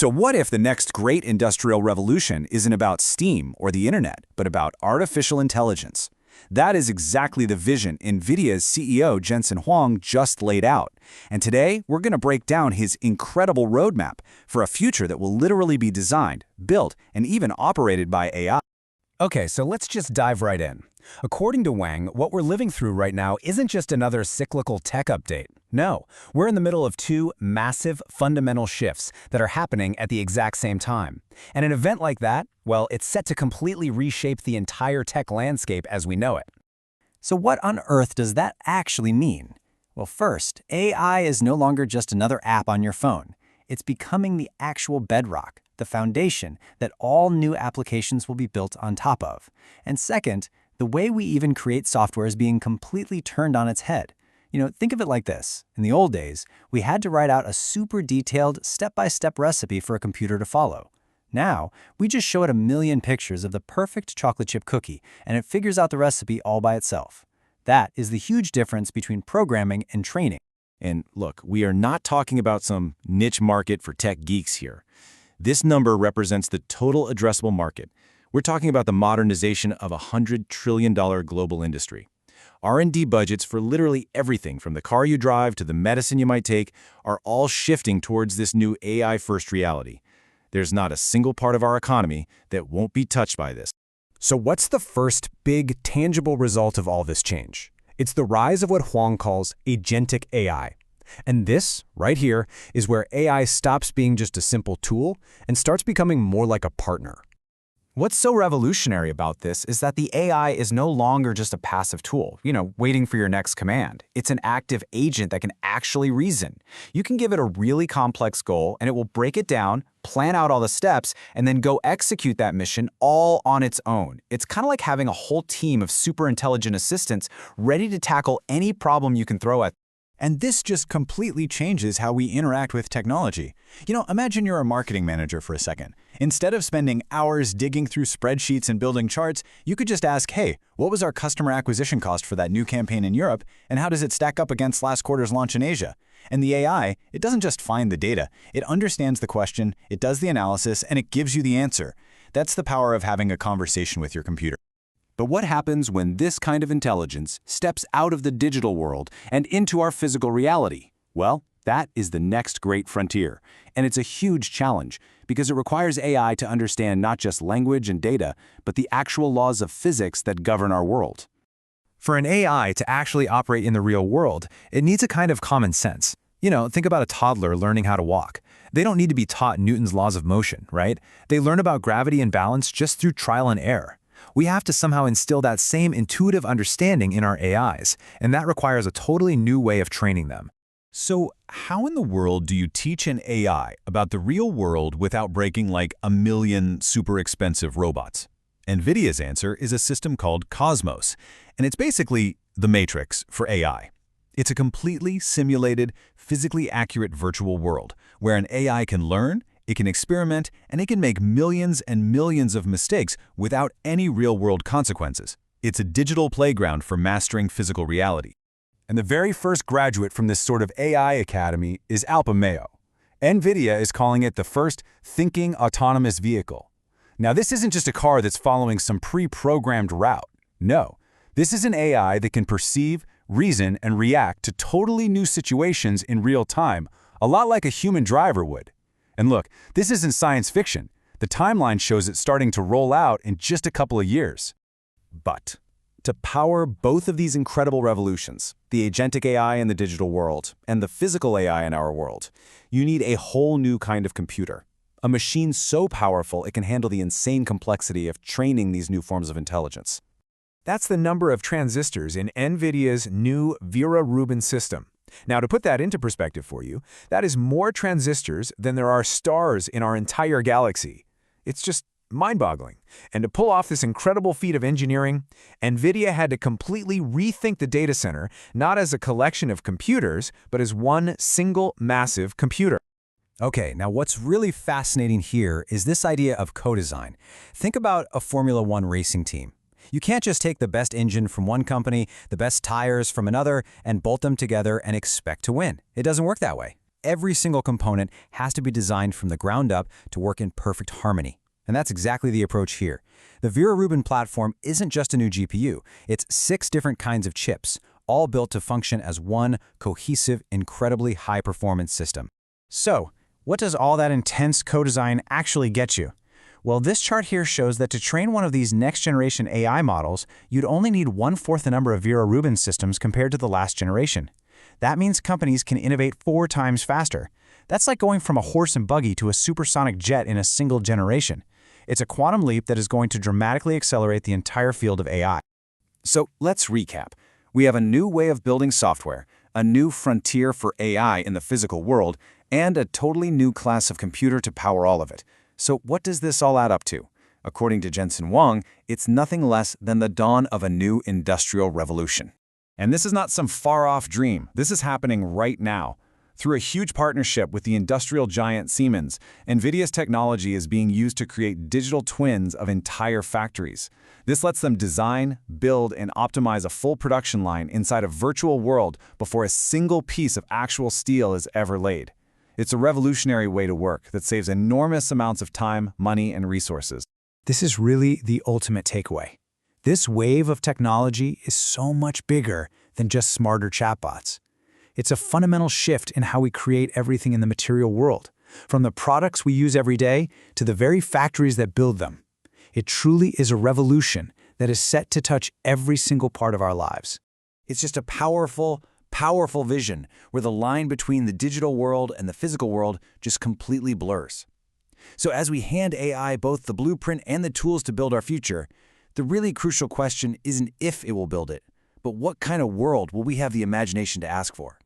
So what if the next great industrial revolution isn't about steam or the internet, but about artificial intelligence? That is exactly the vision NVIDIA's CEO Jensen just laid out. And today, we're going to break down his incredible roadmap for a future that will literally be designed, built, and even operated by AI. Okay, so let's just dive right in. According to Wang, what we're living through right now isn't just another cyclical tech update. No, we're in the middle of two massive fundamental shifts that are happening at the exact same time. And an event like that, well, it's set to completely reshape the entire tech landscape as we know it. So what on earth does that actually mean? Well, first, AI is no longer just another app on your phone. It's becoming the actual bedrock, the foundation that all new applications will be built on top of. And second, the way we even create software is being completely turned on its head. Think of it like this. In the old days, we had to write out a super detailed, step-by-step recipe for a computer to follow. Now, we just show it a million pictures of the perfect chocolate chip cookie, and it figures out the recipe all by itself. That is the huge difference between programming and training. And look, we are not talking about some niche market for tech geeks here. This number represents the total addressable market. We're talking about the modernization of a $100 trillion global industry. R&D budgets for literally everything from the car you drive to the medicine you might take are all shifting towards this new AI-first reality. There's not a single part of our economy that won't be touched by this. So what's the first big, tangible result of all this change? It's the rise of what Huang calls agentic AI. And this, right here, is where AI stops being just a simple tool and starts becoming more like a partner. What's so revolutionary about this is that the AI is no longer just a passive tool, waiting for your next command. It's an active agent that can actually reason. You can give it a really complex goal, and it will break it down, plan out all the steps, and then go execute that mission all on its own. It's kind of like having a whole team of super intelligent assistants ready to tackle any problem you can throw at them. And this just completely changes how we interact with technology. Imagine you're a marketing manager for a second. Instead of spending hours digging through spreadsheets and building charts, you could just ask, hey, what was our customer acquisition cost for that new campaign in Europe, and how does it stack up against last quarter's launch in Asia? And the AI, it doesn't just find the data. It understands the question, it does the analysis, and it gives you the answer. That's the power of having a conversation with your computer. But what happens when this kind of intelligence steps out of the digital world and into our physical reality? Well, that is the next great frontier. And it's a huge challenge because it requires AI to understand not just language and data, but the actual laws of physics that govern our world. For an AI to actually operate in the real world, it needs a kind of common sense. Think about a toddler learning how to walk. They don't need to be taught Newton's laws of motion, right? They learn about gravity and balance just through trial and error. We have to somehow instill that same intuitive understanding in our AIs, and that requires a totally new way of training them. So how in the world do you teach an AI about the real world without breaking like a million super expensive robots? NVIDIA's answer is a system called Cosmos, and it's basically the Matrix for AI. It's a completely simulated, physically accurate virtual world where an AI can learn, it can experiment, and it can make millions and millions of mistakes without any real-world consequences. It's a digital playground for mastering physical reality. And the very first graduate from this sort of AI academy is Alpa Mayo. NVIDIA is calling it the first thinking autonomous vehicle. Now, this isn't just a car that's following some pre-programmed route. No, this is an AI that can perceive, reason, and react to totally new situations in real time, a lot like a human driver would. And look, this isn't science fiction. The timeline shows it starting to roll out in just a couple of years. But to power both of these incredible revolutions, the agentic AI in the digital world and the physical AI in our world, you need a whole new kind of computer. A machine so powerful it can handle the insane complexity of training these new forms of intelligence. That's the number of transistors in NVIDIA's new Vera Rubin system. Now, to put that into perspective for you, that is more transistors than there are stars in our entire galaxy. It's just mind-boggling. And to pull off this incredible feat of engineering, NVIDIA had to completely rethink the data center, not as a collection of computers, but as one single massive computer. Okay, now what's really fascinating here is this idea of co-design. Think about a Formula One racing team. You can't just take the best engine from one company, the best tires from another, and bolt them together and expect to win. It doesn't work that way. every single component has to be designed from the ground up to work in perfect harmony. And that's exactly the approach here. The Vera Rubin platform isn't just a new GPU, it's 6 different kinds of chips, all built to function as one cohesive, incredibly high-performance system. So, what does all that intense co-design actually get you? Well, this chart here shows that to train one of these next-generation AI models, you'd only need 1/4 the number of Vera Rubin systems compared to the last generation. That means companies can innovate 4 times faster. That's like going from a horse and buggy to a supersonic jet in a single generation. It's a quantum leap that is going to dramatically accelerate the entire field of AI. So let's recap. We have a new way of building software, a new frontier for AI in the physical world, and a totally new class of computer to power all of it. So what does this all add up to? According to Jensen, it's nothing less than the dawn of a new industrial revolution. And this is not some far-off dream. This is happening right now. Through a huge partnership with the industrial giant Siemens, NVIDIA's technology is being used to create digital twins of entire factories. This lets them design, build, and optimize a full production line inside a virtual world before a single piece of actual steel is ever laid. It's a revolutionary way to work that saves enormous amounts of time, money, and resources. This is really the ultimate takeaway. This wave of technology is so much bigger than just smarter chatbots. It's a fundamental shift in how we create everything in the material world, from the products we use every day to the very factories that build them. It truly is a revolution that is set to touch every single part of our lives. It's just a powerful vision where the line between the digital world and the physical world just completely blurs. So as we hand AI both the blueprint and the tools to build our future, the really crucial question isn't if it will build it, but what kind of world will we have the imagination to ask for?